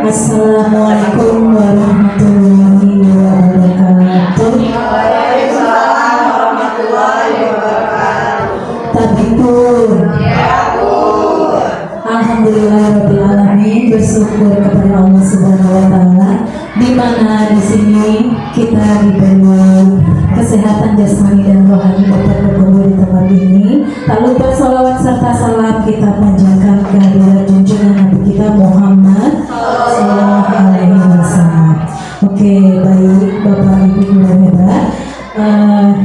Assalamualaikum warahmatullahi wabarakatuh. Tabikun. Alhamdulillahirobbilalamin, bersyukur kepada Allah Subhanahu Wa Taala, di mana di sini kita diberi kesehatan jasmani dan rohani dapat berkumpul di tempat ini. Tak lupa salawat serta salam kita panjatkan kehadirat junjungan Nabi kita Muhammad Sallallahu Alaihi Wasallam. Oke, baik Bapak Ibu guru hebat.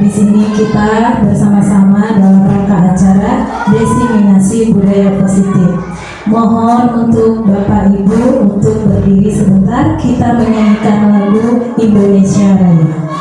Di sini kita bersama-sama dalam rangka acara diseminasi budaya positif. Mohon untuk Bapak Ibu untuk berdiri sebentar, kita menyanyikan lagu Indonesia Raya.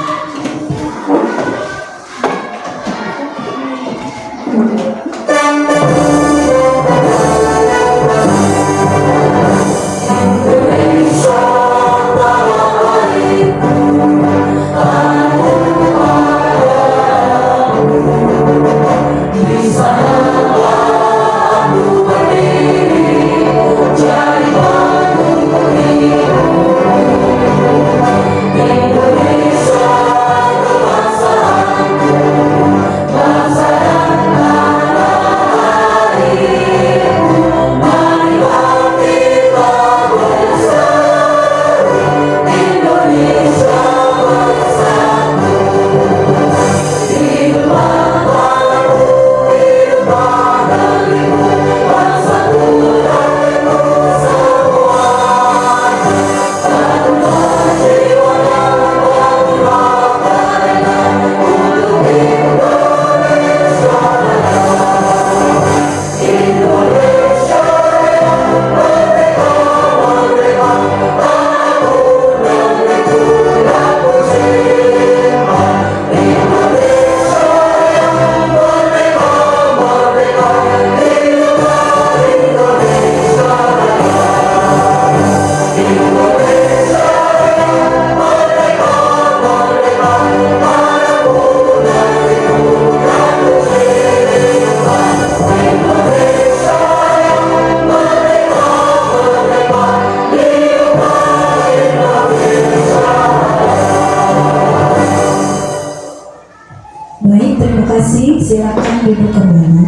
Silakan duduk kembali.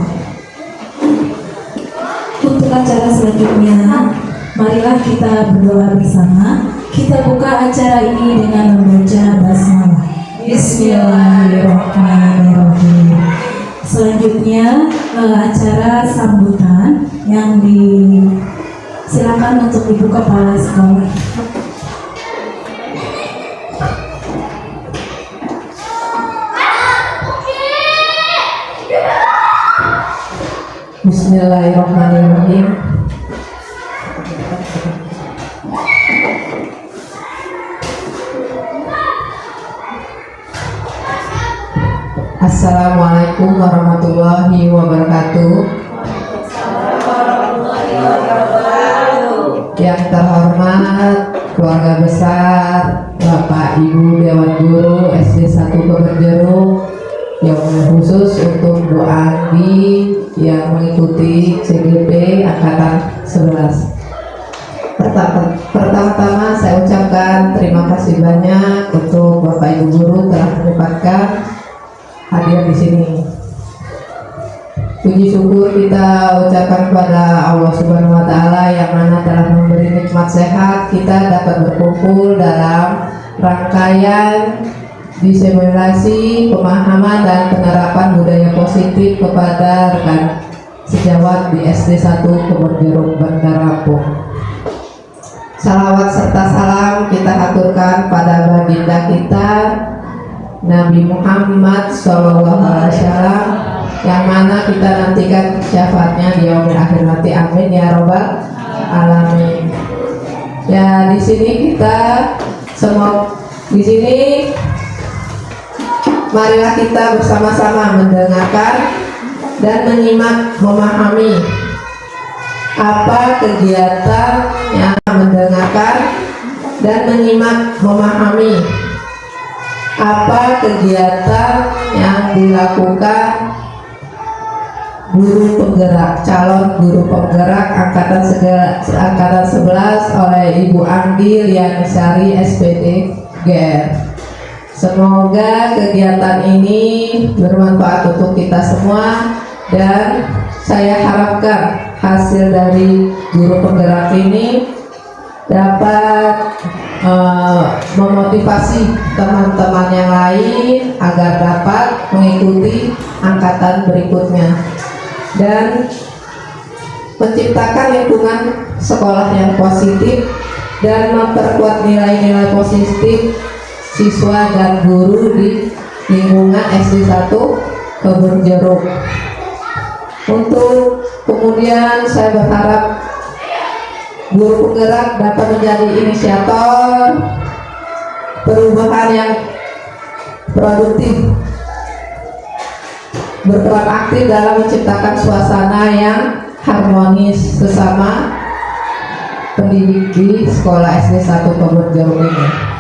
Untuk acara selanjutnya, marilah kita berdoa bersama. Kita buka acara ini dengan membaca basmalah. Bismillahirrahmanirrahim. Selanjutnya acara sambutan yang silakan untuk Ibu Kepala Sekolah. Bismillahirrahmanirrahim. Assalamualaikum warahmatullahi wabarakatuh. Yang terhormat keluarga besar Bapak Ibu Dewan Guru SD 1 Keberjeruk, yang khusus untuk Bu Andi yang mengikuti CGP Angkatan 11. Pertama-tama saya ucapkan terima kasih banyak untuk Bapak Ibu Guru telah menyempatkan hadir di sini. Puji syukur kita ucapkan kepada Allah Subhanahu Wa Taala yang mana telah memberi nikmat sehat, kita dapat berkumpul dalam rangkaian diseminasi pemahaman dan penerapan budaya positif kepada rekan sejawat di SD 1 Keberjeruk Bandar Lampung. Salawat serta salam kita aturkan pada baginda kita Nabi Muhammad SAW, yang mana kita nantikan syafaatnya di yaumil akhir nanti. Amin ya robbal alamin. Ya, di sini kita semua di sini marilah kita bersama-sama mendengarkan dan menyimak, memahami apa kegiatan yang mendengarkan dan menyimak, memahami apa kegiatan yang dilakukan guru penggerak, calon guru penggerak angkatan 11 oleh Ibu Anggi Lianisari SPD GR. Semoga kegiatan ini bermanfaat untuk kita semua, dan saya harapkan hasil dari guru penggerak ini dapat memotivasi teman-teman yang lain agar dapat mengikuti angkatan berikutnya dan menciptakan lingkungan sekolah yang positif dan memperkuat nilai-nilai positif siswa dan guru di lingkungan SD 1 Kebun Jeruk. Untuk kemudian saya berharap guru penggerak dapat menjadi inisiator perubahan yang produktif, berperan aktif dalam menciptakan suasana yang harmonis sesama pendidik di sekolah SD 1 Kebun Jeruk ini.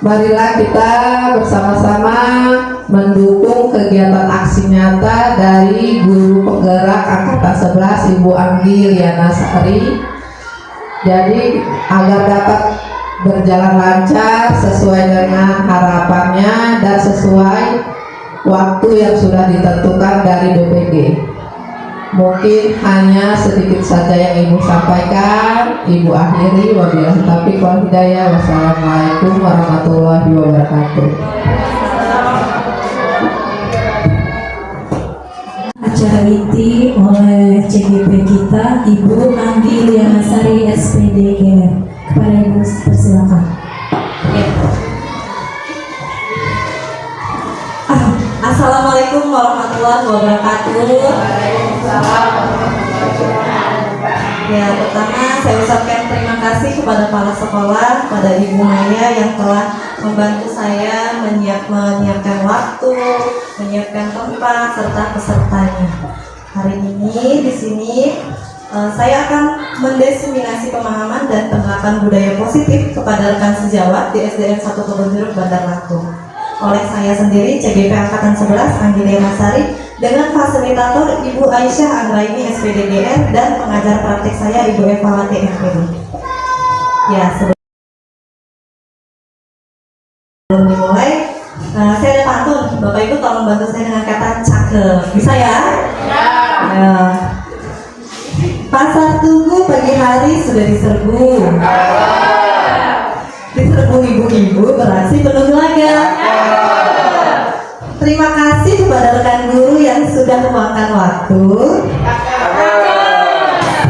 Marilah kita bersama-sama mendukung kegiatan aksi nyata dari guru penggerak angkatan 11 Ibu Anggi Lianisari, jadi agar dapat berjalan lancar sesuai dengan harapannya dan sesuai waktu yang sudah ditentukan dari BPG. Mungkin hanya sedikit saja yang Ibu sampaikan, Ibu akhiri. Wabillahi taufiq wal hidayah. Wassalamualaikum warahmatullahi wabarakatuh. Acara inti oleh CGP kita Ibu Anggi Lianisari SPD GR. Kepada Ibu persilakan. Assalamualaikum warahmatullahi wabarakatuh. Ya, pertama saya ucapkan terima kasih kepada kepala sekolah, pada Ibu Maya yang telah membantu saya menyiapkan waktu, menyiapkan tempat serta pesertanya. Hari ini di sini saya akan mendiseminasi pemahaman dan penerapan budaya positif kepada rekan sejawat di SDN 1 Kebun Jeruk, Bandar Lampung. Oleh saya sendiri, CGP Angkatan 11 Anggi Lianisari, dengan fasilitator Ibu Aisyah Anggraini SPD GR dan pengajar praktik saya Ibu Evawati MPD. Ya, sebelum dimulai, saya ada pantun. Bapak Ibu tolong bantu saya dengan kata cakep. Bisa ya? Ya. Pasar Tugu pagi hari sudah diserbu. Diserbu ibu-ibu berarti penuh gelagat. Terima kasih kepada rekan guru yang sudah meluangkan waktu.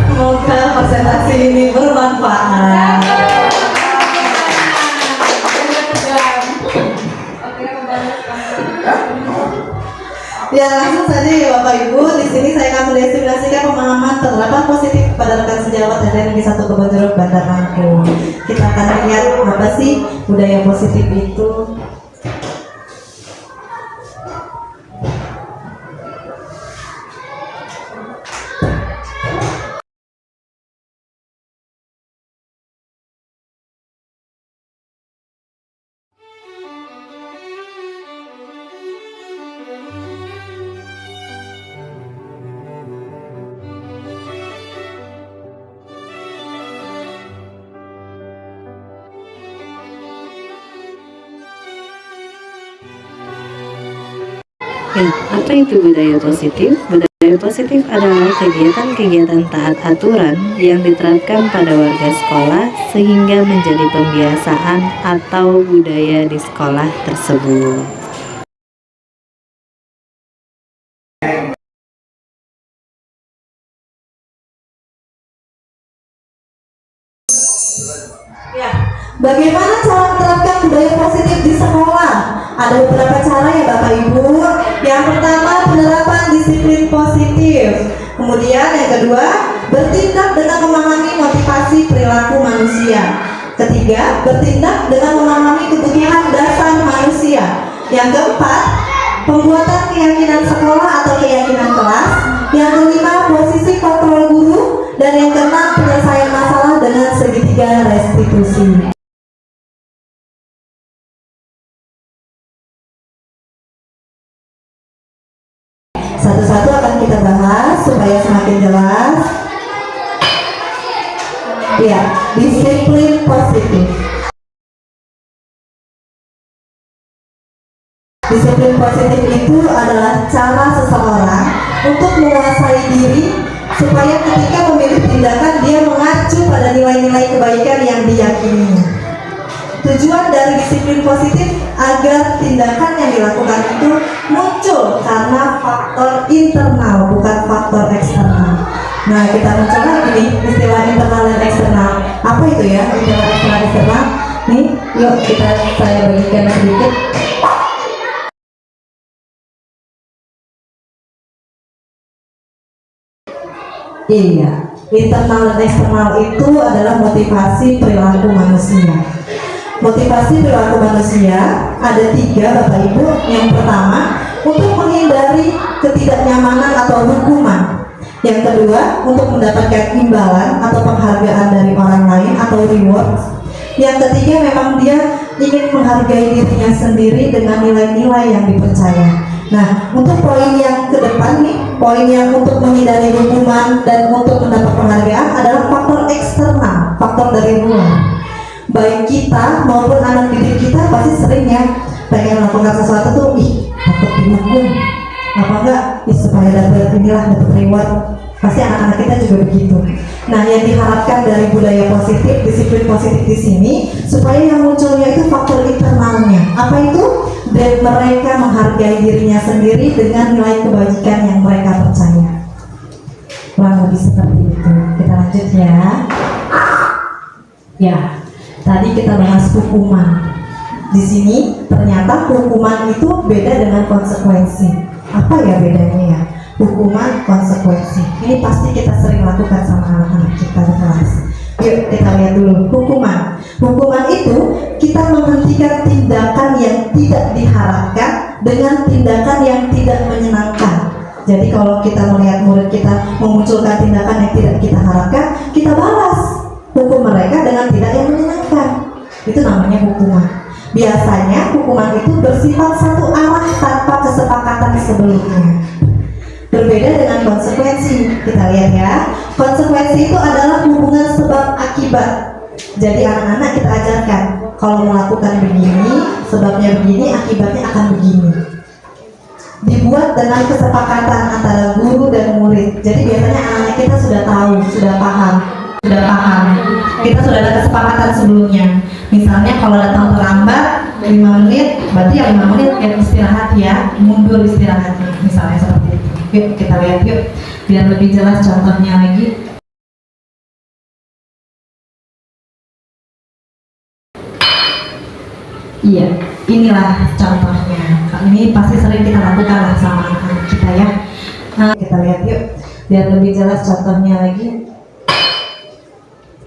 Semoga presentasi ini bermanfaat. Ya, langsung saja ya Bapak Ibu. Di sini saya akan mendefinisikan pemahaman penerapan positif pada rekan sejawat SDN Negeri 1 Kebun Jeruk, Bandar Lampung. Kita akan lihat apa sih budaya positif itu. Ya, apa itu budaya positif? Budaya positif adalah kegiatan-kegiatan taat aturan yang diterapkan pada warga sekolah sehingga menjadi pembiasaan atau budaya di sekolah tersebut. Ya, bagaimana cara menerapkan budaya positif di sekolah? Ada beberapa cara ya Bapak Ibu. Yang pertama, penerapan disiplin positif. Kemudian yang kedua, bertindak dengan memahami motivasi perilaku manusia. Ketiga, bertindak dengan memahami kebutuhan dasar manusia. Yang keempat, pembuatan keyakinan sekolah atau keyakinan kelas. Yang kelima, posisi kontrol guru. Dan yang keenam, penyelesaian masalah dengan segitiga restitusi. Satu-satu akan kita bahas supaya semakin jelas. Ya, disiplin positif. Disiplin positif itu adalah cara seseorang untuk menguasai diri supaya ketika memilih tindakan dia mengacu pada nilai-nilai kebaikan yang diyakininya. Tujuan dari disiplin positif agar tindakan yang dilakukan itu muncul karena faktor internal, bukan faktor eksternal. Nah, kita mencoba ini istilah internal dan eksternal. Apa itu ya istilah internal dan eksternal? Nih, yuk saya bagikan sedikit. Iya, internal dan eksternal itu adalah motivasi perilaku manusia. Motivasi perilaku manusia ada 3 Bapak Ibu. Yang pertama, untuk menghindari ketidaknyamanan atau hukuman. Yang kedua, untuk mendapatkan imbalan atau penghargaan dari orang lain atau reward. Yang ketiga, memang dia ingin menghargai dirinya sendiri dengan nilai-nilai yang dipercaya. Nah, untuk poin yang ke depan nih, poin yang untuk menghindari hukuman dan untuk mendapat penghargaan adalah faktor eksternal, faktor dari luar. Baik kita maupun anak didik kita pasti sering ya pengen melakukan sesuatu tuh, takut dihukum, apa enggak, supaya dapat inilah, dapat reward. Pasti anak-anak kita juga begitu. Nah, yang diharapkan dari budaya positif, disiplin positif di sini, supaya yang munculnya itu faktor internalnya. Apa itu? Dan mereka menghargai dirinya sendiri dengan nilai kebajikan yang mereka percaya. Kurang lebih seperti itu. Kita lanjut ya. Ya, tadi kita bahas hukuman. Di sini ternyata hukuman itu beda dengan konsekuensi. Apa ya bedanya ya? Hukuman, konsekuensi. Ini pasti kita sering lakukan sama anak-anak kita di kelas. Yuk kita lihat dulu hukuman. Hukuman itu kita menghentikan tindakan yang tidak diharapkan dengan tindakan yang tidak menyenangkan. Jadi kalau kita melihat murid kita memunculkan tindakan yang tidak kita harapkan, kita balas hukum mereka dengan tidak yang menyenangkan. Itu namanya hukuman. Biasanya hukuman itu bersifat satu arah tanpa kesepakatan sebelumnya. Berbeda dengan konsekuensi. Kita lihat ya, konsekuensi itu adalah hubungan sebab akibat. Jadi anak-anak kita ajarkan, kalau melakukan begini, sebabnya begini, akibatnya akan begini. Dibuat dengan kesepakatan antara guru dan murid. Jadi biasanya anak-anak kita sudah tahu, sudah paham. Kita sudah ada kesepakatan sebelumnya. Misalnya kalau datang terlambat 5 menit, berarti ya 5 menit istirahat ya, mundur istirahatnya. Misalnya seperti itu. Yuk kita lihat yuk, biar lebih jelas contohnya lagi. Iya, inilah contohnya. Ini pasti sering kita lakukan lah sama anak kita ya. Nah, kita lihat yuk, biar lebih jelas contohnya lagi.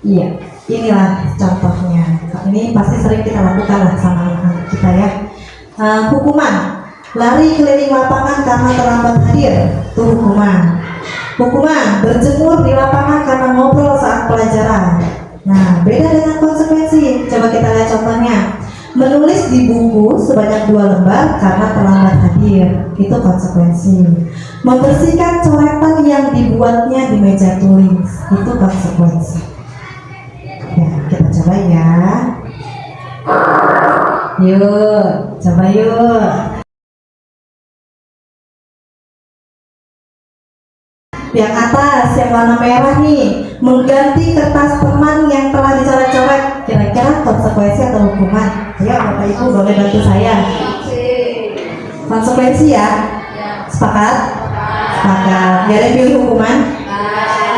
Iya, inilah contohnya. Ini pasti sering kita lakukan lah sama anak kita ya. Hukuman. Lari keliling lapangan karena terlambat hadir, itu hukuman. Hukuman, berjemur di lapangan karena ngobrol saat pelajaran. Nah, beda dengan konsekuensi. Coba kita lihat contohnya. Menulis di buku sebanyak 2 lembar karena terlambat hadir, itu konsekuensi. Membersihkan coretan yang dibuatnya di meja tulis, itu konsekuensi. Ya, kita coba ya. Yuk, coba yuk. Yang atas, yang warna merah nih, mengganti kertas teman yang telah dicoret-coret. Kira-kira konsekuensi atau hukuman? Ya, Bapak Ibu boleh bantu saya. Konsekuensi ya? Sepakat? Sepakat. Biar pilih hukuman?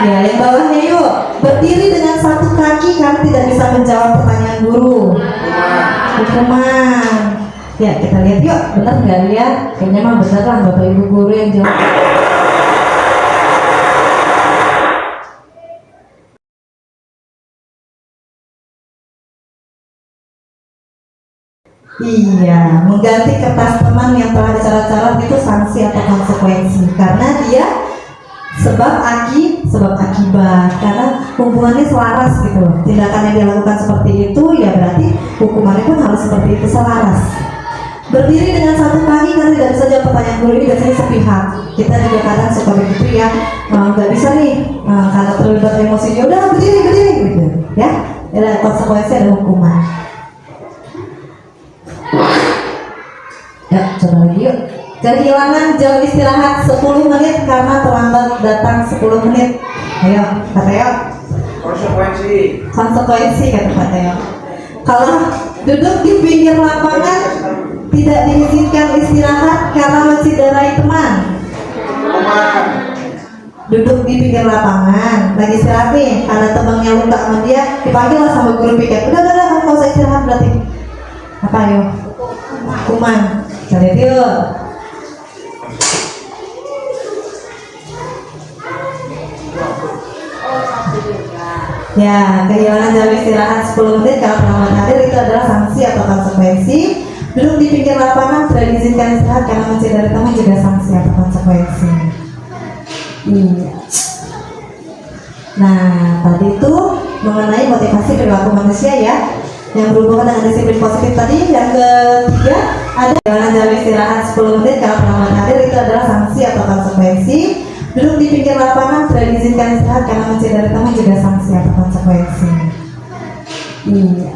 Ya, yang bawahnya yuk. Berdiri dengan satu kaki karena tidak bisa menjawab pertanyaan guru. Hukuman. Ya, kita lihat yuk, benar nggak lihat? Kayaknya mah bener lah Bapak Ibu guru yang jawab. Iya, mengganti kertas teman yang telah dicatat-catat itu sanksi atau konsekuensi, karena dia sebab akibat, karena hubungannya selaras gitu loh. Tindakan yang dia lakukan seperti itu, ya berarti hukumannya pun harus seperti itu, selaras. Berdiri dengan satu kaki kan tidak bisa jawab pertanyaan guru ini biasanya sepihak. Kita juga kadang suka begitu ya, nggak bisa nih karena terlibat emosinya, udah berdiri gitu ya. Ada konsekuensi, ada hukuman. Ya, coba lagi yuk. Kehilangan jam istirahat 10 menit karena terlambat datang 10 menit. Ayo, Pak Teo. Konsekuensi kata Pak Teo. Kalau duduk di pinggir lapangan tidak diizinkan istirahat karena menciderai teman. Duduk di pinggir lapangan lagi istirahat nih, karena temannya luka sama dia, dipanggil lah sama guru piket. Udah, kamu nggak usah istirahat berarti. Apa ayo? Hukuman. Kita lihat yuk. Ya, kehilangan jam istirahat 10 menit kalau terlambat hadir itu adalah sanksi atau konsekuensi. Duduk di pinggir lapangan tidak diizinkan istirahat karena menciderai teman juga sanksi atau konsekuensi. Iya. Nah, tadi itu mengenai motivasi perilaku manusia ya, yang berhubungan dengan disiplin positif tadi. Yang ketiga ada kehilangan jam istirahat 10 menit kalau terlambat hadir itu adalah sanksi atau konsekuensi. Duduk di pinggir lapangan tidak diizinkan istirahat karena menciderai teman juga sanksi atau konsekuensi. Iya.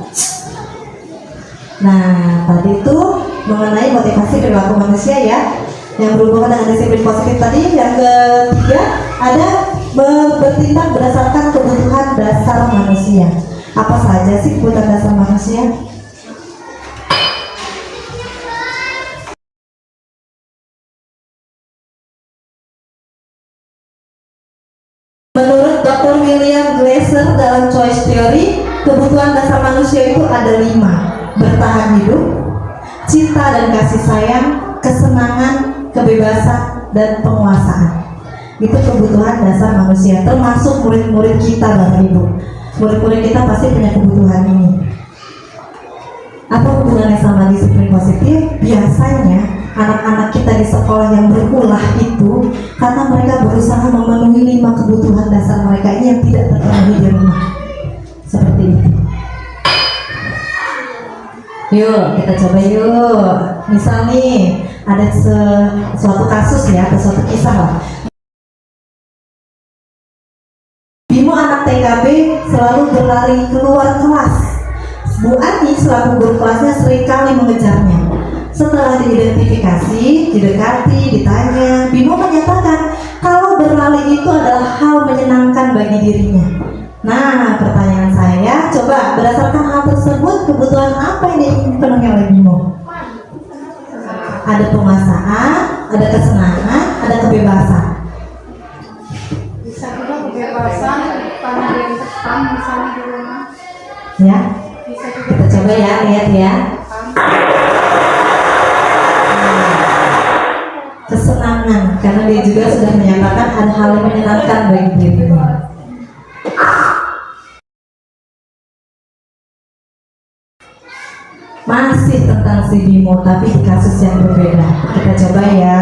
Nah, tadi itu mengenai motivasi perilaku manusia ya, yang berhubungan dengan disiplin positif tadi. Yang ketiga ada bertindak berdasarkan kebutuhan dasar manusia. Apa saja sih kebutuhan dasar manusia? Menurut Dr. William Glasser dalam Choice Theory, kebutuhan dasar manusia itu ada 5: bertahan hidup, cinta dan kasih sayang, kesenangan, kebebasan, dan penguasaan. Itu kebutuhan dasar manusia, termasuk murid-murid kita Bapak Ibu. Murid-murid kita pasti punya kebutuhan ini. Apa hubungannya sama disiplin positif? Biasanya anak-anak kita di sekolah yang berulah itu karena mereka berusaha memenuhi 5 kebutuhan dasar mereka ini yang tidak terpenuhi di rumah. Seperti itu. Yuk, kita coba yuk. Misal nih, ada suatu kasus ya, atau suatu kisah lah. Bimo anak TKB selalu berlari keluar kelas. Bu Ani selaku guru kelasnya seringkali mengejarnya. Setelah diidentifikasi, didekati, ditanya, Bimo menyatakan kalau berlari itu adalah hal menyenangkan bagi dirinya. Nah, pertanyaan saya, coba berdasarkan hal tersebut, kebutuhan apa yang ingin dipenuhi oleh Bimo? Ada penguasaan, ada kesenangan, ada kebebasan. Bisa juga kebebasan karena dia ditekan misalnya di rumah. Ya, Bisa juga kita coba ya, lihat ya. Kesenangan, karena dia juga sudah menyatakan ada hal yang menyenangkan bagi dirinya. Masih tentang si Bimo, tapi di kasus yang berbeda. Kita coba ya.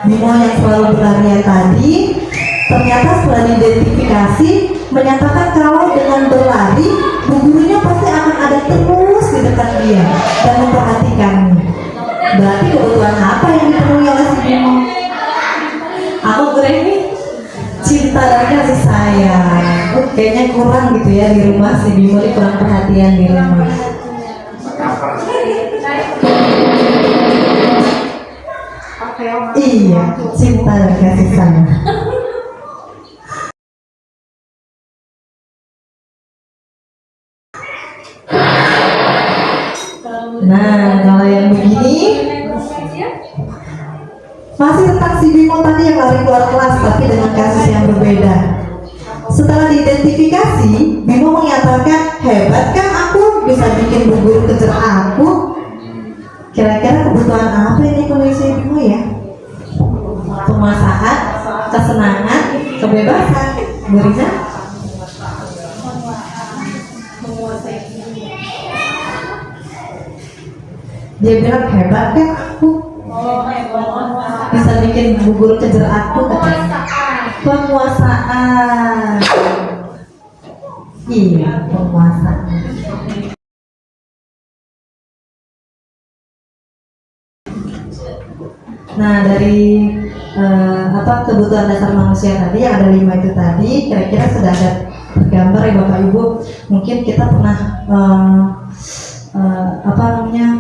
Bimo yang selalu berlarian tadi, ternyata setelah diidentifikasi menyatakan kalau dengan berlari, bu gurunya pasti akan ada terus di dekat dia dan memperhatikannya. Berarti kebutuhan apa yang dipenuhi oleh si Bimo? Aku ini cinta dan kasih sayang. Kayaknya kurang gitu ya di rumah, si Bimo ini kurang perhatian di rumah. Iya, cinta dan kasih sayang. Nah, kalau yang begini masih tentang si Bimo tadi yang lari keluar kelas, tapi dengan kasus yang berbeda. Setelah diidentifikasi, Bimo menyatakan, hebat kan aku bisa bikin bu guru kejar aku. Kira-kira kebutuhan apa ini kondisi ibu ya? Penguasaan, kesenangan, kebebasan. Bu Rina? Dia bilang hebat kan aku? Bisa bikin bu guru kejar aku katanya. Penguasaan. Iya, penguasaan. Nah, dari kebutuhan dasar manusia tadi yang ada 5 itu tadi, kira-kira sudah ada tergambar ya Bapak Ibu. Mungkin kita pernah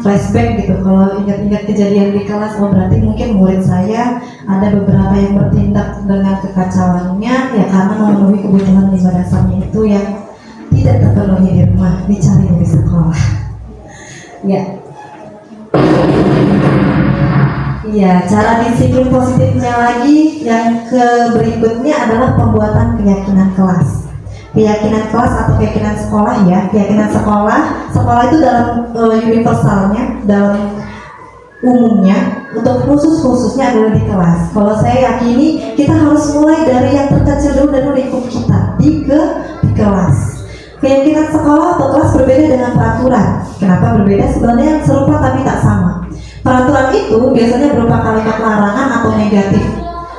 flashback gitu. Kalau ingat-ingat kejadian di kelas, oh berarti mungkin murid saya ada beberapa yang bertindak dengan kekacauannya ya karena memenuhi kebutuhan 5 dasarnya itu yang tidak terpenuhi di rumah, dicari dari sekolah. Ya. Iya, cara disiplin positifnya lagi yang berikutnya adalah pembuatan keyakinan kelas. Keyakinan kelas atau keyakinan sekolah ya. Keyakinan sekolah itu dalam universalnya, dalam umumnya, untuk khususnya adalah di kelas. Kalau saya yakini kita harus mulai dari yang terkecil dulu dari lingkup kita di kelas. Keyakinan sekolah atau kelas berbeda dengan peraturan. Kenapa berbeda? Sebenarnya serupa tapi tak sama. Peraturan itu biasanya berupa kalimat larangan atau negatif.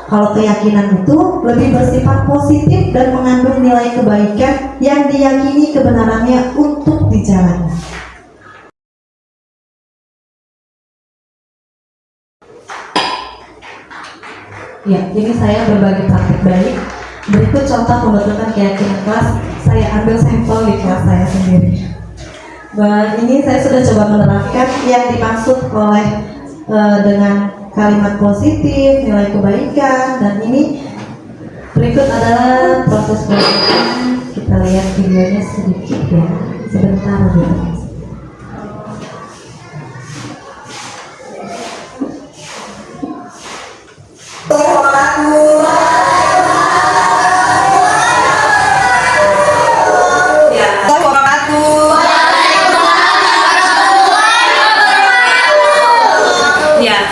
Kalau keyakinan itu lebih bersifat positif dan mengandung nilai kebaikan yang diyakini kebenarannya untuk dijalani. Ya, ini saya berbagi praktik baik. Berikut contoh pembentukan keyakinan kelas. Saya ambil sampel di kelas saya sendiri. Dan ini saya sudah coba menerapkan yang dimaksud oleh dengan kalimat positif, nilai kebaikan, dan ini berikut adalah proses prosesnya. Kita lihat videonya sedikit ya, sebentar gitu.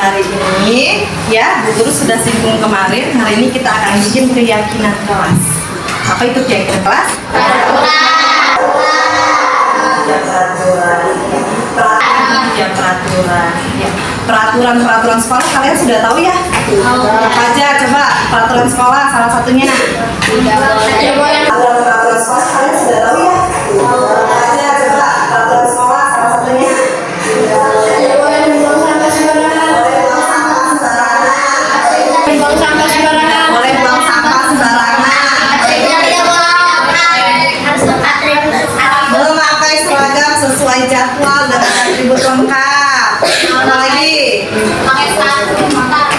Hari ini ya, Bu Guru sudah singgung kemarin. Hari ini kita akan bikin keyakinan kelas. Apa itu keyakinan kelas? Peraturan sekolah kalian sudah tahu ya? Apa aja coba peraturan sekolah salah satunya? Peraturan sekolah kalian sudah tahu ya? Apa aja coba peraturan sekolah salah satunya? Boleh buang sampah sembarangan. Memakai seragam sesuai jadwal dengan atribut lengkap. Apa lagi?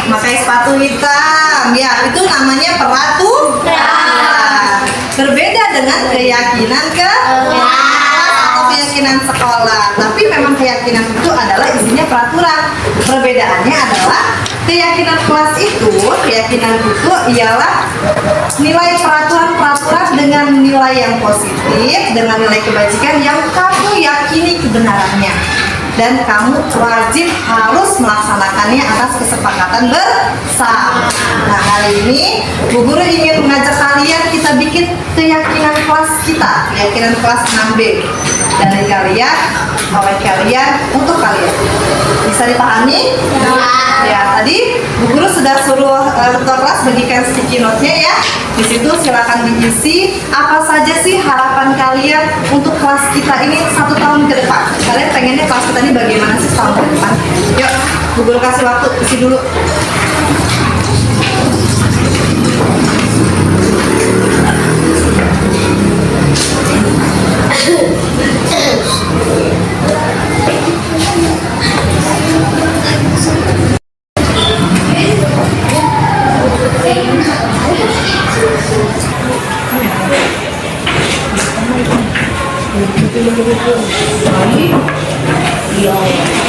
Pakai sepatu hitam. Ya, itu namanya peraturan. Berbeda dengan keyakinan atau keyakinan sekolah. Tapi memang keyakinan itu adalah isinya peraturan. Perbedaannya adalah keyakinan kelas itu ialah nilai peraturan dengan nilai yang positif, dengan nilai kebajikan yang kamu yakini kebenarannya, dan kamu wajib harus melaksanakannya atas kesepakatan bersama. Nah, hari ini Bu Guru ingin mengajak kalian kita bikin keyakinan kelas kita, keyakinan kelas 6B dari kalian, oleh kalian, untuk kalian. Bisa dipahami? Ya, tadi Bu Guru sudah suruh ketua kelas bagikan sticky note-nya ya. Di situ silakan diisi apa saja sih harapan kalian untuk kelas kita ini 1 tahun ke depan. Kalian pengennya kelas kita ini bagaimana sih tahun ke depan? Yuk, Bu Guru kasih waktu, isi dulu.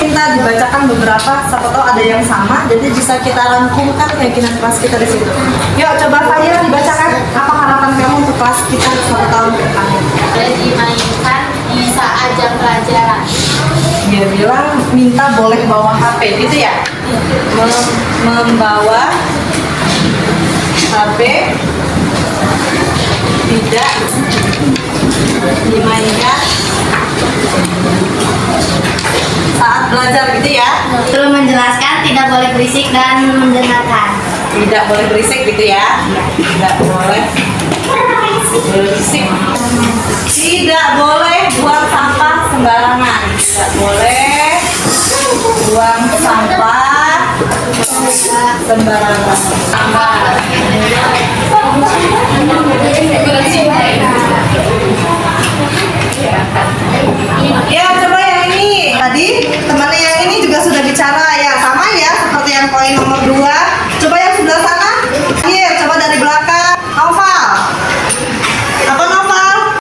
Kita dibacakan beberapa, siapa tahu ada yang sama, jadi bisa kita rangkumkan keyakinan kelas kita di situ. Yuk, coba saya dibacakan apa harapan kamu untuk kelas kita 1 tahun ke depan. Dimainkan di saat jam pelajaran. dia bilang minta boleh bawa HP gitu ya? Membawa HP tidak dimainkan Saat belajar gitu ya? Terus menjelaskan tidak boleh berisik dan mendengarkan. Tidak boleh berisik gitu ya? Tidak boleh berisik. Tidak boleh buang sampah sembarangan. Tidak boleh buang sampah sembarangan. Ya, coba yang ini. Tadi temannya yang ini juga sudah bicara ya, sama ya seperti yang poin nomor 2. Coba yang sebelah sana. Iya, coba dari belakang. Noval. Apa Noval?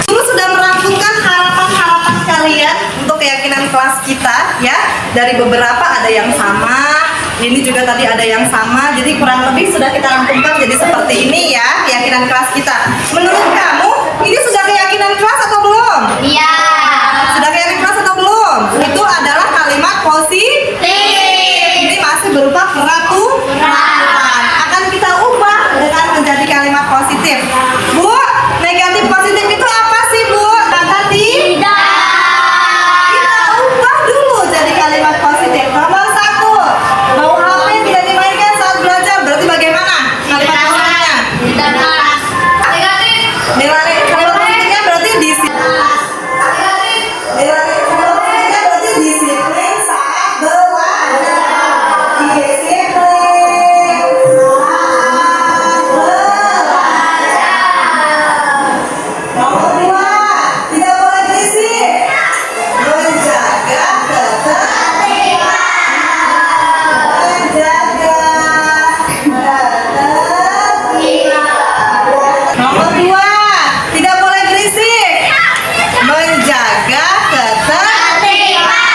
Dulu sudah merangkumkan harapan-harapan kalian untuk keyakinan kelas kita ya. Dari beberapa ada yang sama, ini juga tadi ada yang sama. Jadi kurang lebih sudah kita rangkumkan jadi seperti ini ya keyakinan kelas kita. Menurut kamu ini sudah keyakinan kelas atau belum? Iya. Sudah keyakinan kelas atau belum? Itu adalah kalimat positif. Ini masih berupa peraturan. Akan kita ubah dengan menjadi kalimat positif. Bu, negatif positif itu apa sih Bu? Kata tidak. Kita ubah dulu jadi kalimat positif. Nomor 1, mau HP tidak dimainkan saat belajar. Berarti bagaimana kalimat positifnya? Nilai kalimat positifnya berarti disiplin. Nilai kalimat positifnya berarti disiplin saat belajar. Disiplin saat belajar. Nomor 2, tidak boleh berisik. Menjaga ketertiban. Menjaga ketertiban. Nomor 2, tidak boleh berisik. Menjaga ketertiban.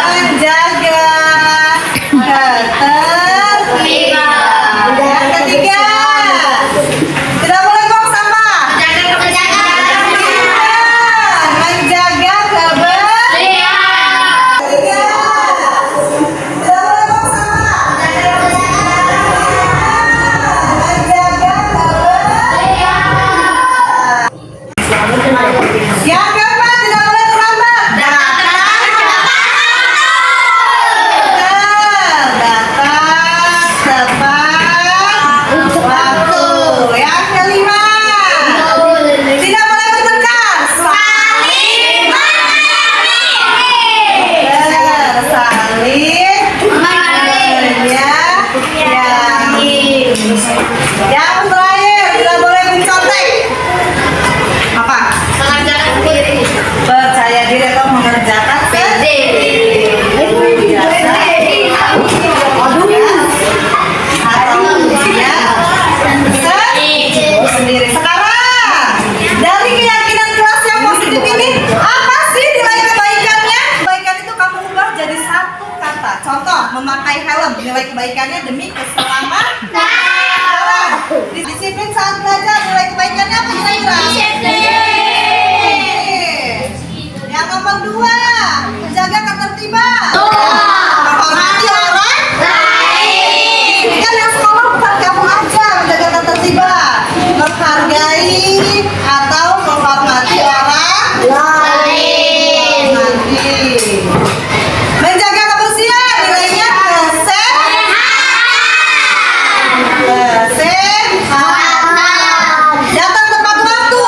Menjaga ketertiban. Yang ketiga, tidak boleh buang sampah. Menjaga kebersihan. Ketiga, tidak boleh buang sampah. Menjaga kebersihan. Yang keempat, tidak boleh terlambat. Datang tepat waktu. Yang kelima, tidak boleh bertengkar. Saling menyayangi. Yang terakhir, tidak boleh mencontek. Apa? Percaya diri atau mengerjakan sendiri. Atau ujian sendiri. Sekarang dari keyakinan kelas yang positif ini, apa sih nilai kebaikannya? Kebaikan itu kamu ubah jadi satu kata. Contoh, memakai helm. Nilai kebaikannya demi keselamatan. Disiplin saat belajar. Nilai kebaikannya apa kira-kira? Yang nomor 2, menjaga ketertiban. Menghormati orang lain. Ini kan yang sekolah bukan kamu aja menjaga ketertiban. Menghargai atau menghormati orang lain. Menjaga kebersihan nilainya kesehatan. Datang tepat waktu.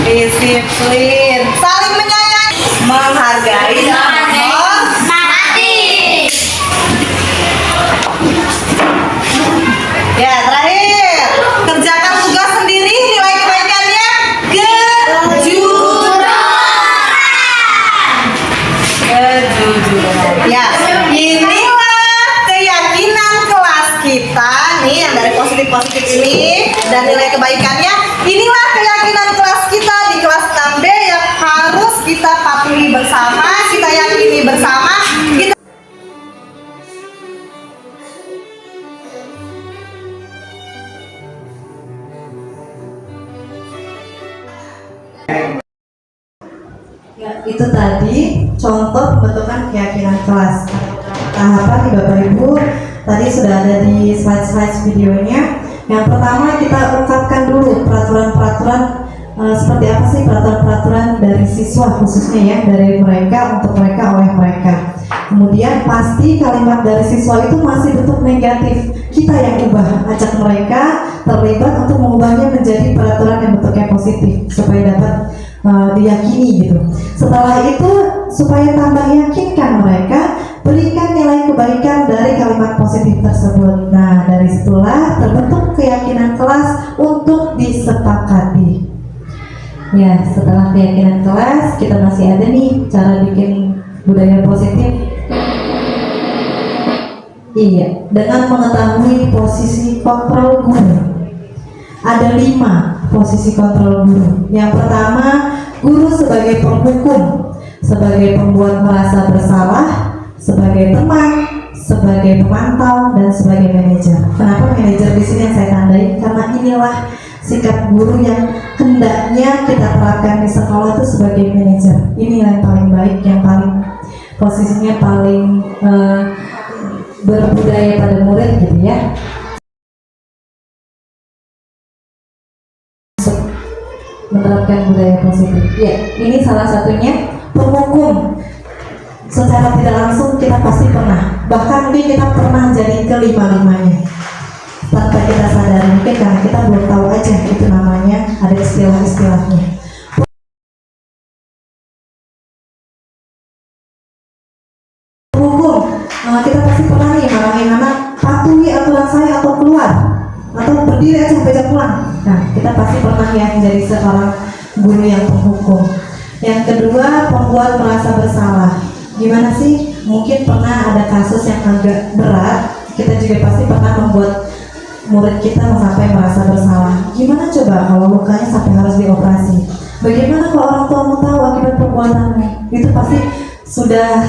Disiplin. Saling menyayangi. Menghargai dan menghormati. Ya, terakhir. Kerjakan tugas sendiri. Nilai kebaikannya kejujuran. Ya, inilah keyakinan kelas kita nih yang dari positif ini dan nilai kebaikannya. Inilah keyakinan kelas kita di kelas 6B yang Ya, itu tadi contoh pembentukan keyakinan kelas. Tahapan nih Bapak Ibu, tadi sudah ada di slide-slide videonya. Yang pertama kita ungkapkan dulu peraturan-peraturan seperti apa sih peraturan-peraturan dari siswa khususnya ya, dari mereka untuk mereka oleh mereka. Kemudian pasti kalimat dari siswa itu masih bentuk negatif. Kita yang ubah, ajak mereka terlibat untuk mengubahnya menjadi peraturan yang bentuknya positif supaya dapat diyakini gitu. Setelah itu supaya tambah yakinkan mereka, berikan nilai kebaikan dari kalimat positif tersebut. Nah, dari situlah terbentuk keyakinan kelas untuk disepakati. Ya, setelah keyakinan kelas, kita masih ada nih cara bikin budaya positif. Iya, dengan mengetahui posisi kontrol guru. Ada 5 posisi kontrol guru. Yang pertama, guru sebagai penghukum, sebagai pembuat merasa bersalah, sebagai teman, sebagai pemantau, dan sebagai manajer. Kenapa manajer di sini yang saya tandai? Karena inilah sikap guru yang hendaknya kita terapkan di sekolah itu sebagai manajer. Ini yang paling baik, yang paling posisinya paling berbudaya pada murid gitu ya. Menerapkan budaya positif. Ya, ini salah satunya penghukum. Secara tidak langsung kita pasti pernah, bahkan mungkin kita pernah jadi kelima-limanya tanpa kita sadari, mungkin karena kita belum tahu aja itu namanya, ada istilah-istilahnya. Penghukum, kita pasti pernah nih marahin anak, patuhi aturan saya atau keluar, atau berdiri aja sampai jam pulang. Nah, kita pasti pernah ya menjadi seorang guru yang penghukum. Yang kedua, pembuat merasa bersalah. Gimana sih? Mungkin pernah ada kasus yang agak berat. Kita juga pasti pernah membuat murid kita sampai merasa bersalah. Gimana coba kalau lukanya sampai harus dioperasi? Bagaimana kalau orang tua mau tahu akibat perbuatannya? Itu pasti sudah,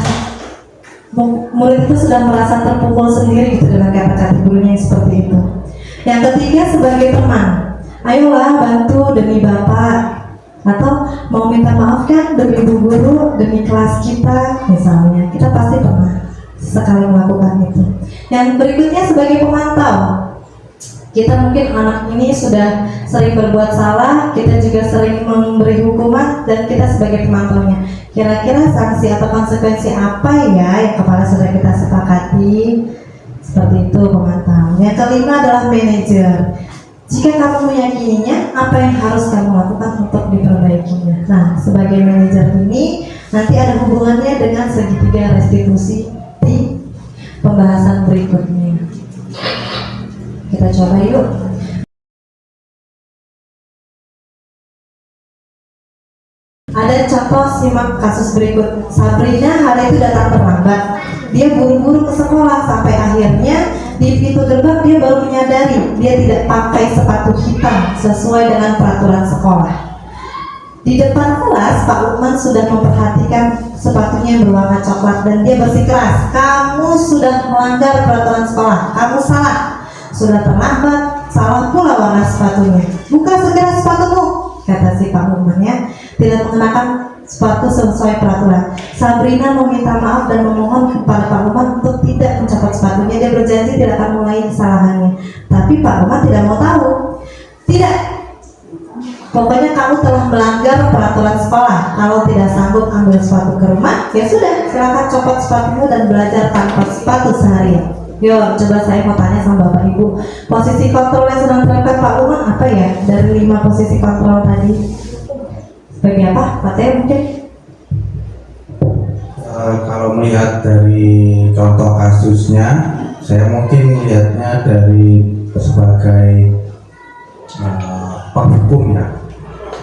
murid itu sudah merasa terpukul sendiri gitu dengan kata-kata gurunya yang seperti itu. Yang ketiga, sebagai teman. Ayolah bantu demi Bapak, atau mau minta maaf kan demi Bu Guru, demi kelas kita misalnya. Kita pasti pernah sekali melakukan itu. Yang berikutnya sebagai pemantau. Kita mungkin anak ini sudah sering berbuat salah, kita juga sering memberi hukuman, dan kita sebagai pemantaunya. Kira-kira sanksi atau konsekuensi apa ya yang kepala sudah kita sepakati? Seperti itu pemantau. Yang kelima adalah manajer. Jika kamu meyakininya, apa yang harus kamu lakukan untuk diperbaikinya? Nah, sebagai manajer ini nanti ada hubungannya dengan segitiga restitusi di pembahasan berikutnya. Kita coba yuk. Ada contoh, simak kasus berikut. Sabrina hari itu datang terlambat. Dia buru-buru ke sekolah sampai akhirnya di pintu gerbang dia baru menyadari dia tidak pakai sepatu hitam sesuai dengan peraturan sekolah. Di depan kelas Pak Lukman sudah memperhatikan sepatunya yang berwarna coklat dan dia bersikeras, kamu sudah melanggar peraturan sekolah, kamu salah, sudah terlambat, salah pula warna sepatunya. Buka segera sepatumu, kata si Pak Lukman ya. Tidak mengenakan sepatu sesuai peraturan. Sabrina meminta maaf dan memohon kepada Pak Lukman untuk tidak mencopot sepatunya. Dia berjanji tidak akan mengulangi kesalahannya. Tapi Pak Lukman tidak mau tahu. Tidak. Pokoknya kamu telah melanggar peraturan sekolah. Kalau tidak sanggup ambil sepatu ke rumah, ya sudah, silakan copot sepatumu dan belajar tanpa sepatu seharian. Yo, coba saya mau tanya sama Bapak Ibu, posisi kontrol yang sedang diterapkan Pak Lukman apa ya dari 5 posisi kontrol tadi? Sebagai apa? Pak Teo mungkin? Kalau melihat dari contoh kasusnya, saya mungkin melihatnya dari sebagai penghukum ya.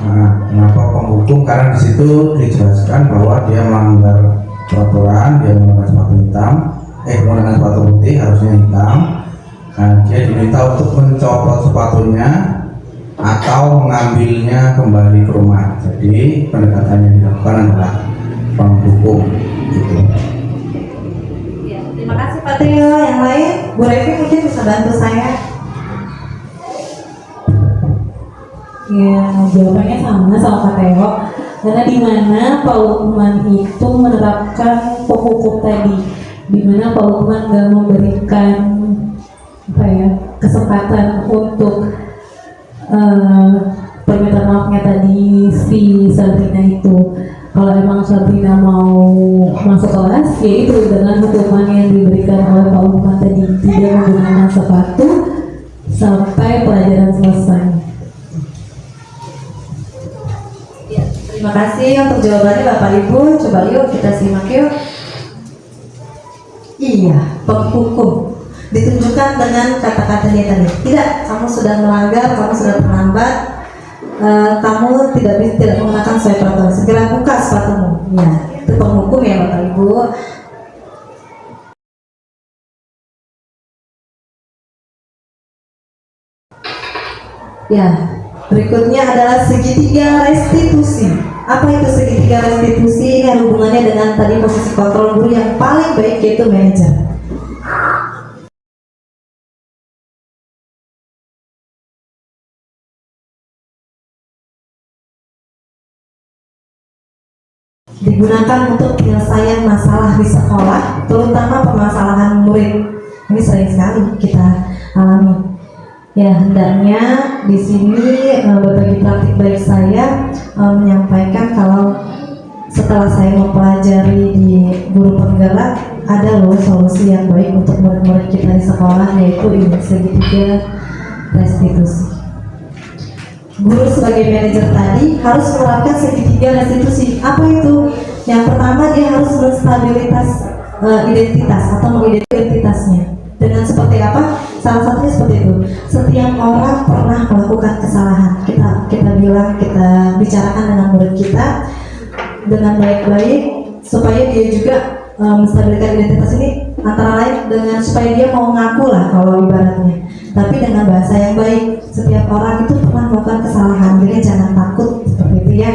Nah, kenapa penghukum? Karena di situ dijelaskan bahwa dia melanggar peraturan, dia menggunakan sepatu hitam, menggunakan sepatu putih harusnya hitam. Nah, dia diminta untuk mencopot sepatunya atau mengambilnya kembali ke rumah. Jadi pendekatan yang dilakukan adalah penghukum gitu. Ya, terima kasih Pak Teo. Yang lain, Bu Revi mungkin bisa bantu saya. Ya, jawabannya sama Pak Teo. Karena di mana Pak Lukman itu menerapkan hukum tadi, di mana Pak Lukman nggak memberikan kesempatan untuk permintaan maafnya tadi si Sabrina itu. Kalau emang Sabrina mau masuk kelas, yaitu dengan hukuman yang diberikan oleh Pak Lukman tadi, tidak menggunakan sepatu sampai pelajaran selesai. Terima kasih untuk jawabannya Bapak Ibu. Coba yuk kita simak yuk. Iya, penghukum ditunjukkan dengan kata-kata dia tadi. Tidak, kamu sudah melanggar, kamu sudah terlambat, kamu tidak menggunakan sepatu. Segera buka sepatumu. Ya, itu penghukum ya Bapak Ibu. Ya, berikutnya adalah segitiga restitusi. Apa itu segitiga restitusi? Ini ada hubungannya dengan tadi posisi kontrol guru yang paling baik, yaitu manajer. Digunakan untuk penyelesaian masalah di sekolah, terutama permasalahan murid. Ini sering sekali kita alami. Ya, hendaknya di sini berbagi praktik baik saya menyampaikan kalau setelah saya mempelajari di guru penggerak, ada loh solusi yang baik untuk murid-murid kita di sekolah, yaitu ini segitiga restitusi. Guru sebagai manajer tadi harus menerapkan segitiga restitusi. Apa itu? Yang pertama, dia harus menstabilitas identitas atau mengidentifikasi identitasnya. Dengan seperti apa? Salah satunya seperti itu. Setiap orang pernah melakukan kesalahan. Kita bilang, kita bicarakan dengan murid kita dengan baik-baik supaya dia juga menstabilkan identitas ini, antara lain dengan supaya dia mau ngaku lah kalau ibaratnya. Tapi dengan bahasa yang baik. Setiap orang itu pernah melakukan kesalahan, jadi jangan takut seperti itu ya.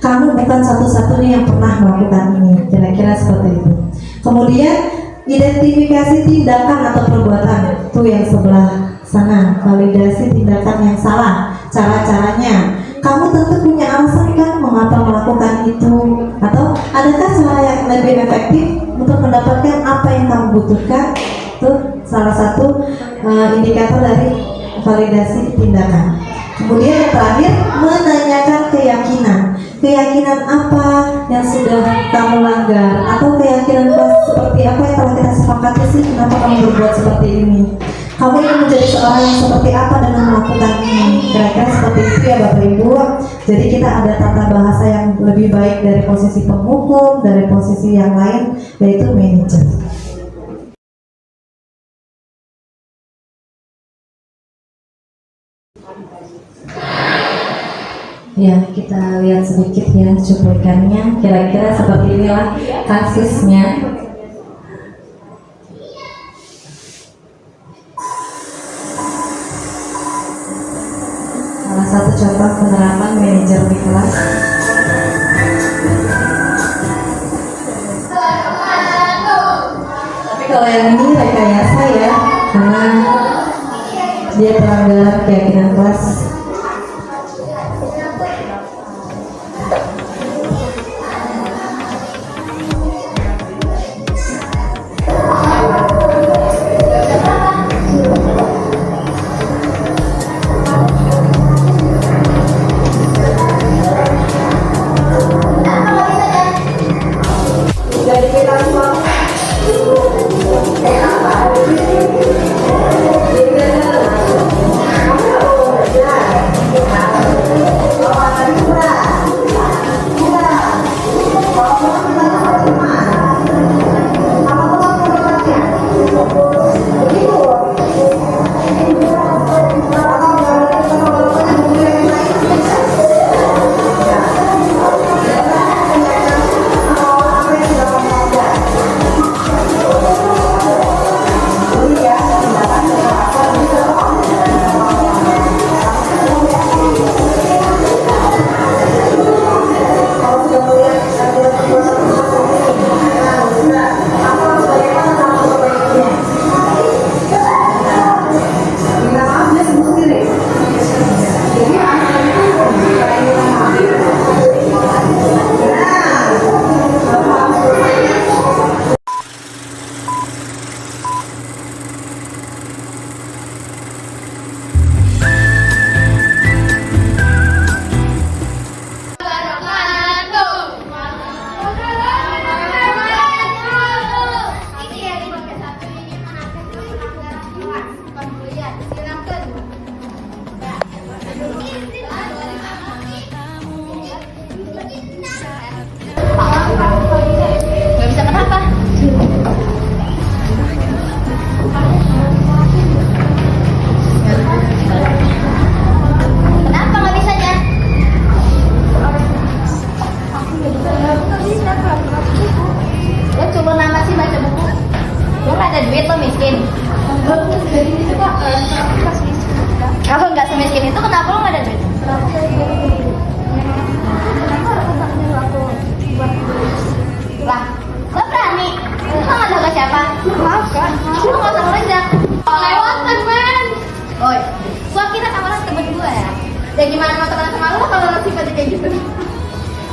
Kamu bukan satu-satunya yang pernah melakukan ini. Kira-kira seperti itu. Kemudian identifikasi tindakan atau perbuatan, itu yang sebelah sana. Validasi tindakan yang salah, cara-caranya. Kamu tentu punya alasan kan mengapa melakukan itu, atau adakah cara yang lebih efektif untuk mendapatkan apa yang kamu butuhkan? Itu salah satu indikator dari validasi tindakan. Kemudian yang terakhir, menanyakan keyakinan. Keyakinan apa yang sudah kamu langgar, atau keyakinan seperti apa yang telah kita sepakati sih, kenapa kamu berbuat seperti ini? Kamu ingin menjadi seorang yang seperti apa dengan melakukan ini? Kira-kira seperti itu ya Bapak Ibu. Jadi kita ada tata bahasa yang lebih baik dari posisi penghukum, dari posisi yang lain, yaitu manajer. Ya, kita lihat sedikit ya cuplikannya. Kira-kira seperti inilah kasusnya. Salah satu contoh penerapan manajer di kelas. Tapi kalau yang ini rekayasa ya, karena dia pelanggaran keyakinan kelas.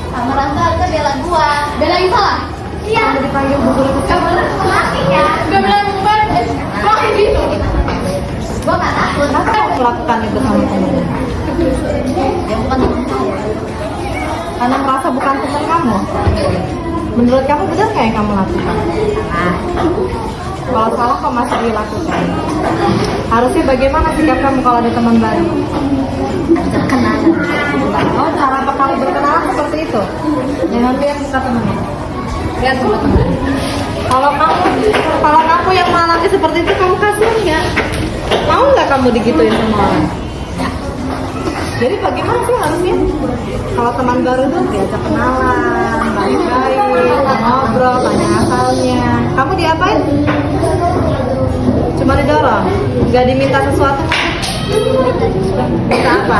Sama Rangga Alka bela gua. Belain salah? Iya. Kamu dipanggil bu guru tuh. Gak bener mati ya. Gak bener bukan. Kok kayak gitu? Gua gak takut. Masa kamu melakukan itu sama temennya? Ya bukan temen saya. Karena merasa bukan teman kamu. Menurut kamu benar nggak yang kamu lakukan? Kalau salah kok masih dilakukan? Harusnya bagaimana sikap kamu kalau ada teman baru? Kenalan. Oh, cara apa kamu berkenalan seperti itu? Jangan lihat muka temannya. Lihat muka temannya. Kalau kamu yang mengalami seperti itu, kamu kasihan nggak? Mau nggak kamu digituin sama orang? Jadi bagaimana sih harusnya? Kalau teman baru tuh diajak kenalan, baik-baik, ngobrol, tanya asalnya. Kamu diapain? Cuma didorong? Gak diminta sesuatu? Minta apa?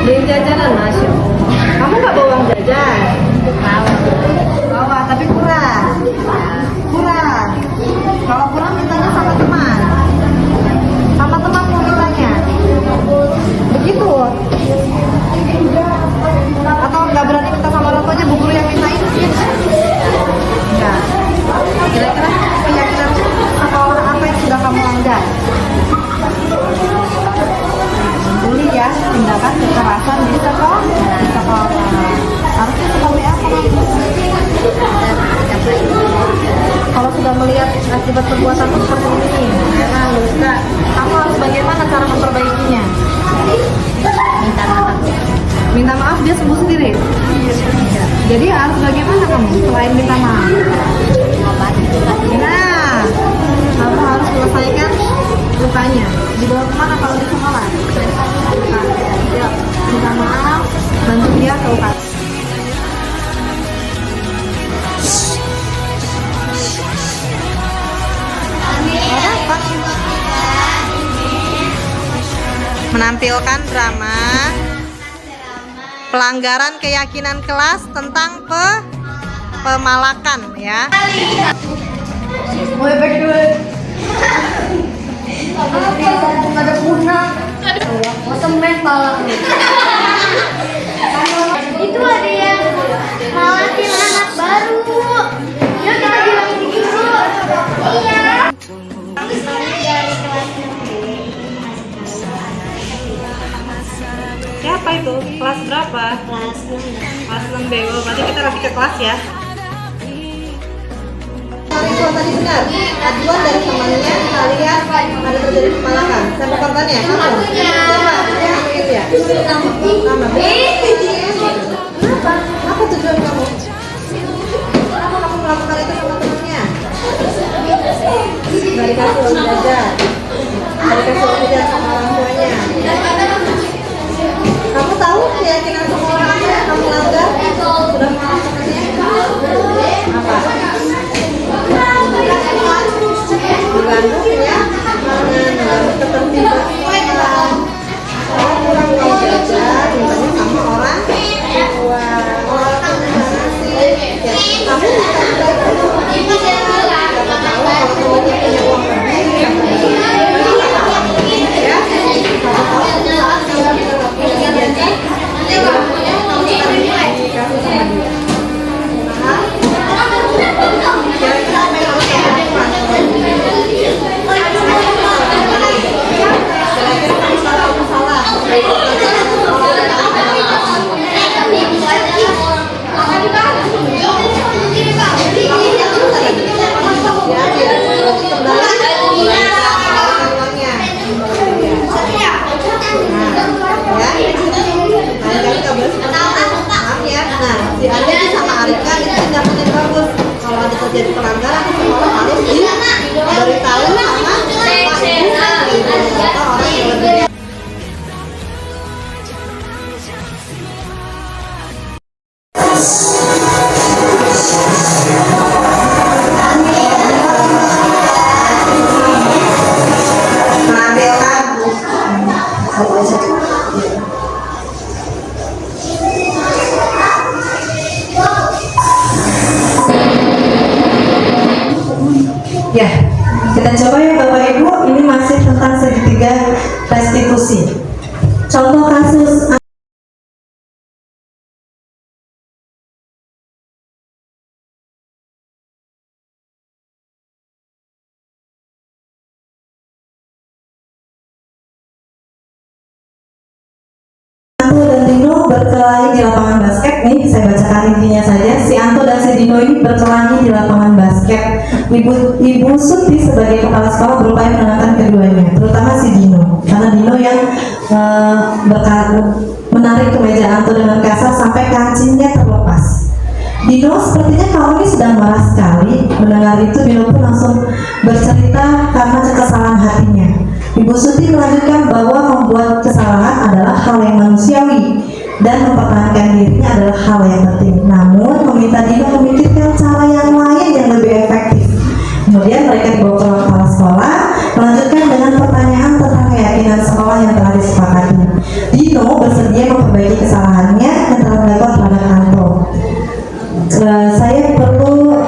Beliin jajanan, Masya. Kamu gak bawa uang jajan? Bawa, tapi kurang. Kurang. Kalau kurang mintanya sama teman. Sama teman mau mintanya. Begitu. Atau nggak berani minta sama orang tuanya, bu guru yang mintain? Enggak. Kira-kira keyakinan sekolah apa yang sudah kamu langgar? Peduli ya, tindakan kekerasan di sekolah. Harusnya seperti apa? Kalau sudah melihat akibat perbuatan seperti ini, merah, luka, kamu harus bagaimana cara memperbaikinya? Minta maaf dia sembuh sendiri. Jadi harus bagaimana kamu selain minta maaf? Nah, kamu harus selesaikan lukanya. Dibawa kemana kalau di sekolah? Nah, ya, minta maaf, bantu dia ke UKT. Menampilkan drama pelanggaran keyakinan kelas tentang pemalakan ya. Ada punah. Semen malah. Itu ada yang malakin anak baru. Ya kita bilang begitu. Iya. Siapa itu? Kelas berapa? Kelas 6. Kelas 6 B. Oh, berarti kita lagi ke kelas ya. Itu tadi benar. Aduan dari temannya kalian ada terjadi pemalakan. Siapa korbannya? Kamu? Siapa? Kamu itu ya? Kamu. Kenapa? Apa tujuan kamu? Kenapa kamu melakukan itu sama temannya? Gak dikasih uang jajan. Gak dikasih uang jajan sama orang tuanya. Kamu tahu keyakinan semua orang apa yang kamu langgar? Sudah melakukannya? Apa? Mengganggu ya? Mengganggu ketertiban sekolah. Kalau kurang uang jajan, mintanya sama orang tua. Orang tua ngasih. Kamu minta berapa? Siapa tahu kalau temannya punya uang lebih, ya? Siapa tahu saat kamu kita nggak punya jajan, kamu kita dikasih sama dia. Kira-kira apa yang harus kamu lakukan? berkelahi di lapangan basket nih, saya bacakan intinya saja. Si Anto dan si Dino ini berkelahi di lapangan basket. Ibu Suti sebagai kepala sekolah berupaya menenangkan keduanya, terutama si Dino, karena Dino yang menarik kemeja Anto dengan kasar sampai kancingnya terlepas. Dino sepertinya kamu ini sedang marah sekali. Mendengar itu Dino pun langsung bercerita karena kekesalan hatinya. Ibu Suti melanjutkan bahwa membuat kesalahan adalah hal yang manusiawi dan mempertahankan dirinya adalah hal yang penting. Namun meminta Dino memikirkan cara yang lain yang lebih efektif. Kemudian mereka dibawa ke ruang kepala sekolah, melanjutkan dengan pertanyaan tentang keyakinan sekolah yang telah disepakati. Dino bersedia memperbaiki kesalahannya yang telah dilakukan terhadap Anto. Saya perlu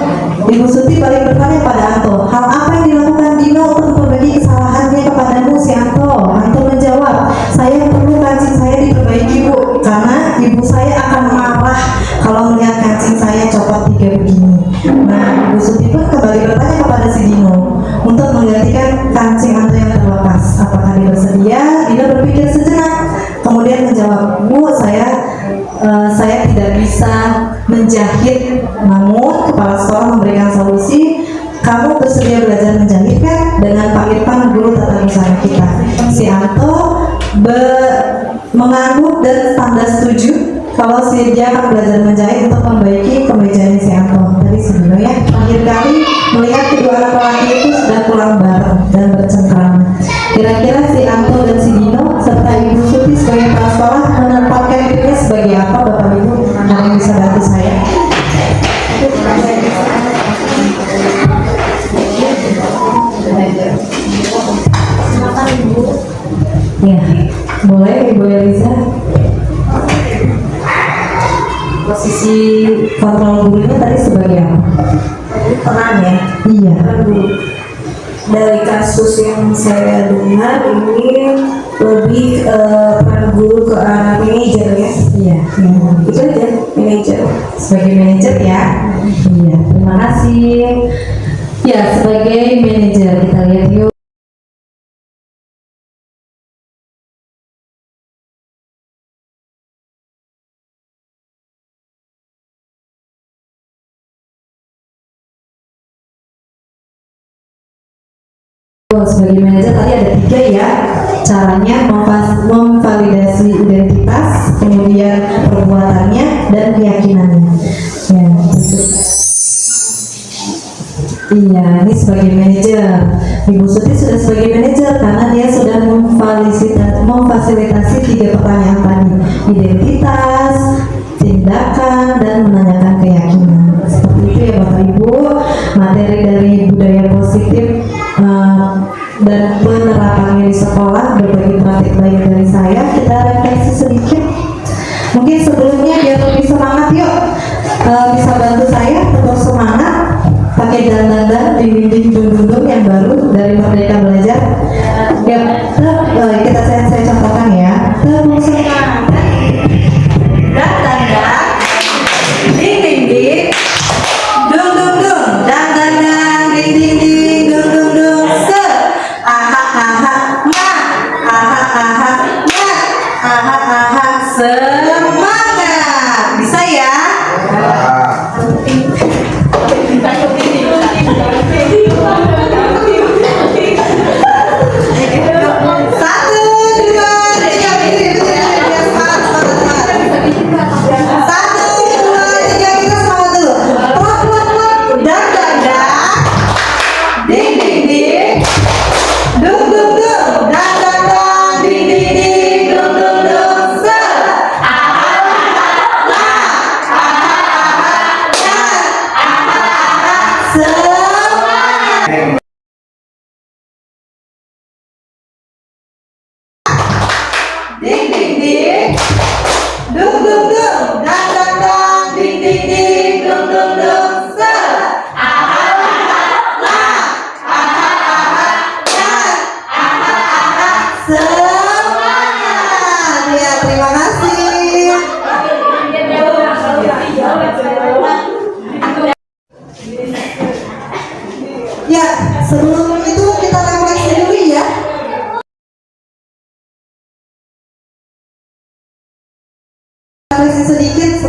Ibu Suti balik bertanya pada Anto, hal apa yang dilakukan Dino untuk memperbaiki kesalahannya kepadamu si Anto? Anto menjawab, saya perlu kancing saya diperbaiki Bu, karena ibu saya akan marah kalau melihat kancing saya copot 3 begini. Nah, Ibu Suti pun kembali bertanya kepada si Dino untuk menggantikan kancing Anto yang terlepas. Apakah dia bersedia? Dino berpikir sejenak, kemudian menjawab, Bu, saya tidak bisa menjahit, namun kepala sekolah memberikan solusi. Kamu bersedia belajar menjahit kan? Dengan Pak Irfan, guru tata busana kita. Si Anto mengangguk dan tanda setuju kalau dia akan belajar menjahit untuk memperbaiki kemejanya si Anto. Tadi sebelumnya terakhir kali melihat kedua anak laki itu sudah pulang bareng dan bercengkrama. Kira-kira si Anto dan si Dino serta Ibu Suti sebagai kepala sekolah menempatkan dirinya sebagai apa, Bapak Ibu? Ada yang bisa bantu saya? Ya, boleh Ibu Eliza. Posisi kontrol gurunya tadi sebagai apa? Peran ya. Iya. Dari kasus yang saya dengar ini lebih peran guru ke arah manajer ya. Iya. Itu aja, manajer. Sebagai manajer ya. Iya. Terima kasih. Ya, sebagai manajer kita lihat yuk. Sebagai manajer tadi ada 3 ya caranya, memvalidasi identitas, kemudian perbuatannya dan keyakinannya ya. Iya, ini sebagai manajer. Ibu Suti sudah sebagai manajer karena dia sudah memfasilitasi 3 pertanyaan tadi, identitas, tindakan, dan menanyakan keyakinan. Seperti itu ya Bapak Ibu, materi dari budaya positif dan penerapannya di sekolah, berbagi praktik baik dari saya. Kita refleksi sedikit. Mungkin sebelumnya biar lebih semangat yuk, bisa bantu saya tetap semangat pakai dandan dinding dung yang baru dari Merdeka Belajar. Ya, saya contohkan ya. Tepuk semangat. Dandan dinding dung dandan dinding dung se semangat. Bisa ya?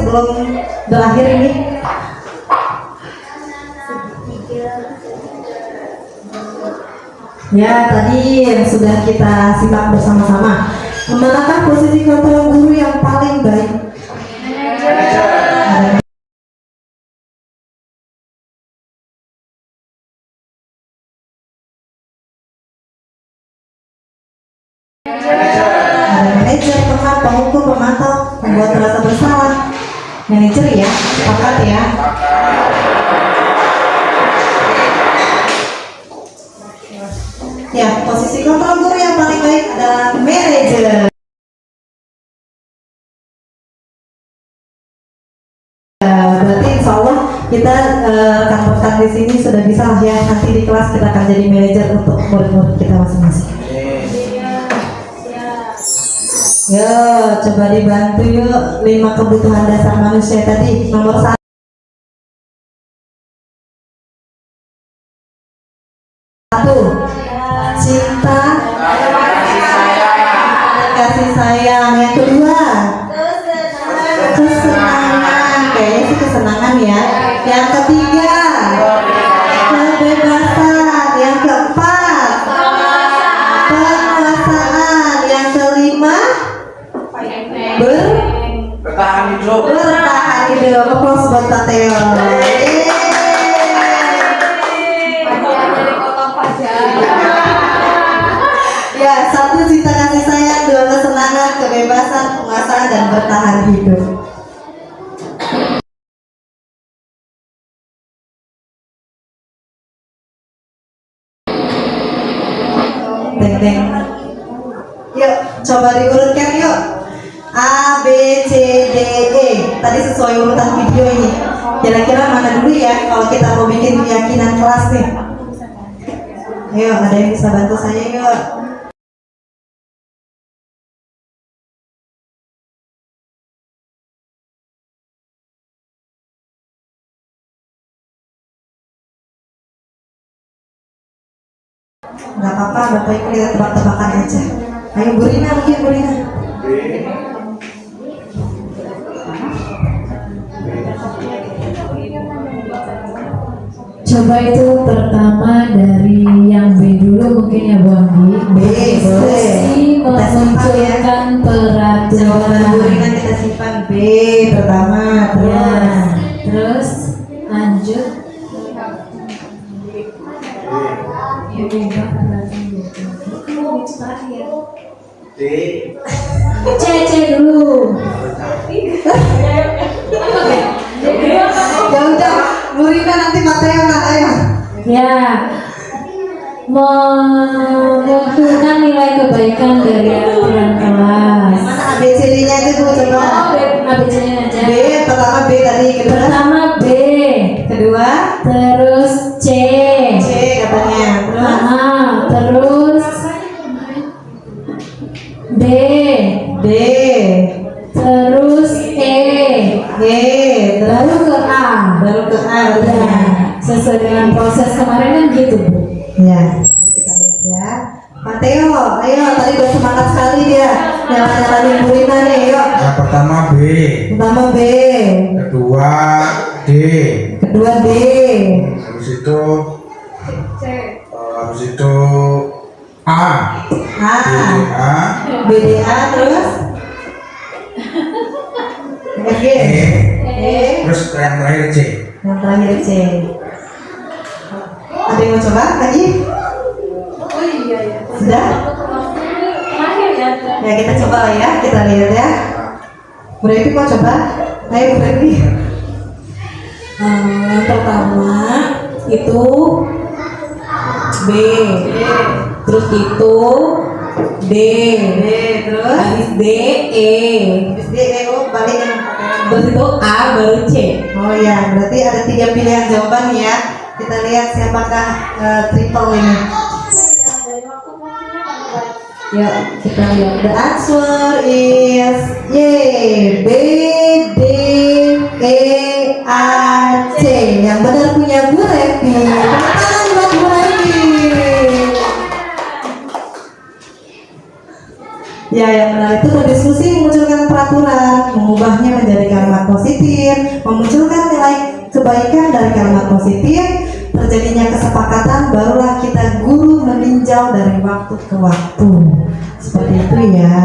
sebelum berakhir ini? Ya, tadi yang sudah kita simak bersama-sama. Manakah posisi ketua guru yang paling baik? Ada manajer, teman, pengukur, pemantau, membuat merasa bersalah. Manajer ya, sepakat ya. Ya, posisi kontrol guru yang paling baik adalah manajer. Berarti insya Allah kita rekan-rekan di sini sudah bisa lah ya, nanti di kelas kita akan jadi manajer untuk murid-murid kita masing-masing. Yo, coba dibantu yuk 5 kebutuhan dasar manusia tadi. Nomor 1, cinta dan kasih sayang. Yang kedua, kesenangan. Kayaknya sih kesenangan ya. Yang ketiga, kebebasan. Yang keempat, penguasaan. Yang kelima, bertahan hidup. Applause buat Tateo. Ya, 1 cinta kasih sayang, 2 kesenangan, kebebasan, penguasaan, dan bertahan hidup. Teng-teng. Yuk, coba diurutkan yuk. A, B, C, D, E. Tadi sesuai urutan video ini. Kira-kira mana dulu ya kalau kita mau bikin keyakinan kelas nih? Ayo, ada yang bisa bantu saya yuk. Nggak apa-apa, Bapak Ibu kita tebak-tebakan aja. Ayo Bu Rina, mungkin Bu Rina. Coba itu pertama dari yang B dulu mungkin ya Bu Andi. B, Posisi memunculkan Jawaban Bu peraturan. Rina kita simpan. B pertama, Ya, terus terus lanjut. C dulu. ya udah Bu Rina nanti Mateo nak ayo. Ya, memunculkan nilai kebaikan dari aturan kelas. Mana ABCD-nya itu Bu coba. ABC-nya aja. B pertama B tadi, kedua Pertama B, kedua terus C, C katanya, terus terus D, D, terus E, G, baru ke A. baru ke A Ya, katanya. sesuai dengan proses kemarin kan gitu Bu. Ya, kita lihat ya. Mateo, ayo tadi udah semangat sekali dia. Nyala-nyalain Bu Rina nih, yuk. Yang pertama B, Pertama B, kedua D, kedua D, habis itu A, A, A, BDA, terus G, E, terus yang terakhir C. yang terakhir C. Ada yang mau coba lagi? Sudah? Ya kita coba lah ya, kita lihat ya. Bu Revi mau coba? Ayo Bu Revi. Yang pertama itu B, terus itu D, Terus habis D E, habis D, E, O, balik kan terus itu A baru C. Oh ya, berarti ada 3 pilihan jawaban ya. Kita lihat siapakah triple ini. Yuk kita lihat. The answer is Y, B, D, E, A, C. Yang benar punya Bu Revi. Tepuk tangan buat Bu Revi. Ya, yang benar itu berdiskusi, memunculkan peraturan, mengubahnya menjadi kalimat positif, memunculkan nilai kebaikan dari kalimat positif, terjadinya kesepakatan, barulah kita guru meninjau dari waktu ke waktu. Seperti itu ya.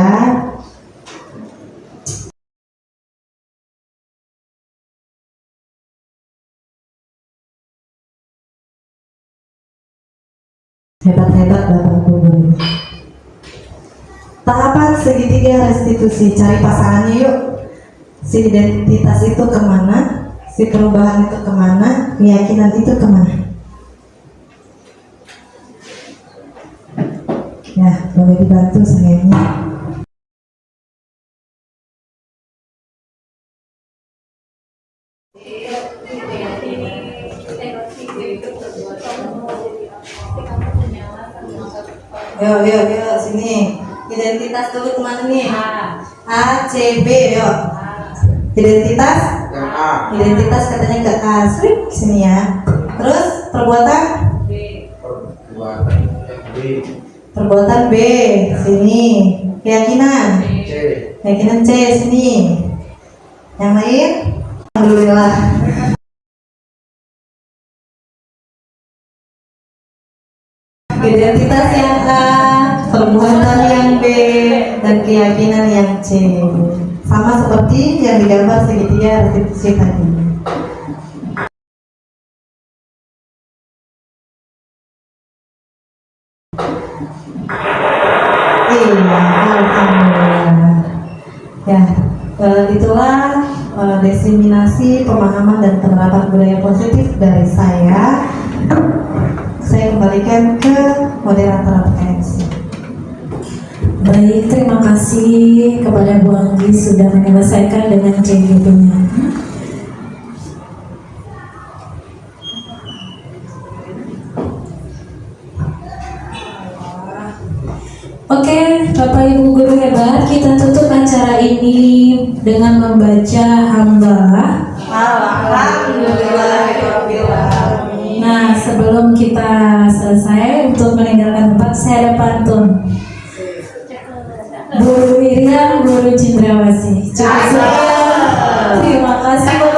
Hebat-hebat Bapak Guru. Tahapan segitiga restitusi, cari pasangannya yuk. Si identitas itu kemana? Si perubahan itu kemana? Keyakinan itu kemana? Ya, boleh dibantu sayangnya. Yo, sini. Identitas dulu kemana nih? A, C, B, yuk. Identitas? Identitas katanya ke A, sini ya. Terus perbuatan? Perbuatan B, sini. Keyakinan? Keyakinan C, sini. Yang lain? Alhamdulillah. Identitas yang A, perbuatan yang B, dan keyakinan yang C. Sama seperti yang digambar segitiga restitusi tadi. Iya, alhamdulillah. Ya, itulah diseminasi pemahaman dan penerapan budaya positif dari saya. Saya kembalikan ke moderator PKMC. Baik, terima kasih kepada Bu Anggi sudah menyelesaikan dengan CGP-nya. Oke, Bapak Ibu guru hebat, kita tutup acara ini dengan membaca hamdalah. Alhamdulillahirobbilalamin. Nah, sebelum kita selesai untuk meninggalkan tempat, saya ada pantun. Guru Miriam, Guru Cindrawasih. Terima kasih.